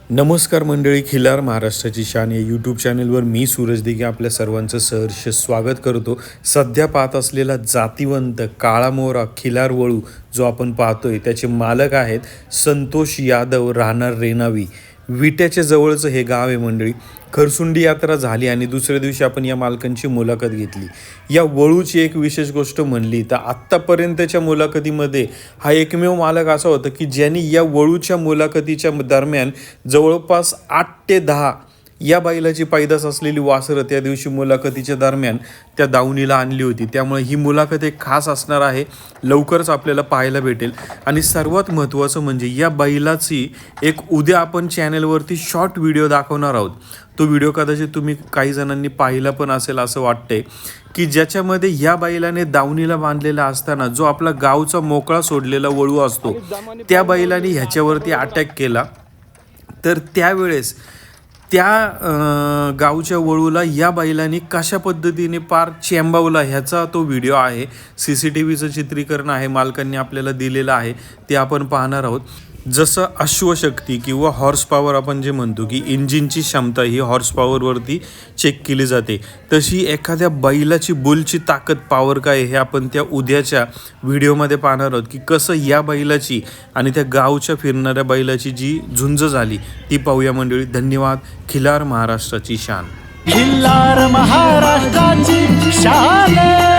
नमस्कार मंडळी, खिलार महाराष्ट्राची शान या यूट्यूब चॅनलवर मी सूरज दिघे आपल्या सर्वांचं सहर्ष स्वागत करतो। सध्या पाहत असलेला जातिवंत काळा मोरा खिलार वळू जो आपण पाहतोय त्याचे मालक आहेत संतोष यादव, राहणार रेणावी। विट्याच्या जवळचं हे गाव आहे मंडळी। खरसुंडी यात्रा झाली आणि दुसऱ्या दिवशी आपण या मालकांची मुलाखत घेतली। या वळूची एक विशेष गोष्ट म्हणली तर आत्तापर्यंतच्या मुलाखतीमध्ये हा एकमेव मालक असा होता की ज्यांनी या वळूच्या मुलाखतीच्या दरम्यान जवळपास 8 ते 10 या बैलाची पैदास असलेली वासरं त्या दिवशी मुलाखतीच्या दरम्यान त्या दावणीला आणली होती। त्यामुळे ही मुलाखत एक खास असणार आहे, लवकरच आपल्याला पाहायला भेटेल। आणि सर्वात महत्त्वाचं म्हणजे या बैलाची एक उद्या आपण चॅनलवरती शॉर्ट व्हिडिओ दाखवणार आहोत। तो व्हिडिओ कदाचित तुम्ही काही जणांनी पाहिला पण असेल असं वाटतंय की ज्याच्यामध्ये या बैलाने दावणीला बांधलेला असताना जो आपला गावचा मोकळा सोडलेला वळू असतो त्या बैलाने ह्याच्यावरती अटॅक केला। तर त्यावेळेस त्या गावच्या वळूला या बैलांनी कशा पद्धतीने पार चेंबावला ह्याचा तो व्हिडिओ आहे। CCTVचं चित्रीकरण आहे, मालकांनी आपल्याला दिलेलं आहे, ते आपण पाहणार आहोत। जसं अश्वशक्ती किंवा हॉर्स पॉवर आपण जे म्हणतो की इंजिनची क्षमता ही हॉर्स पॉवरवरती चेक केली जाते, तशी एखाद्या बैलाची बुलची ताकद पॉवर काय हे आपण त्या उद्याच्या व्हिडिओमध्ये पाहणार आहोत की कसं या बैलाची आणि त्या गावच्या फिरणाऱ्या बैलाची जी झुंज झाली ती पाहूया मंडळी। धन्यवाद। खिलार महाराष्ट्राची शान, खिल्लार महाराष्ट्राची शान।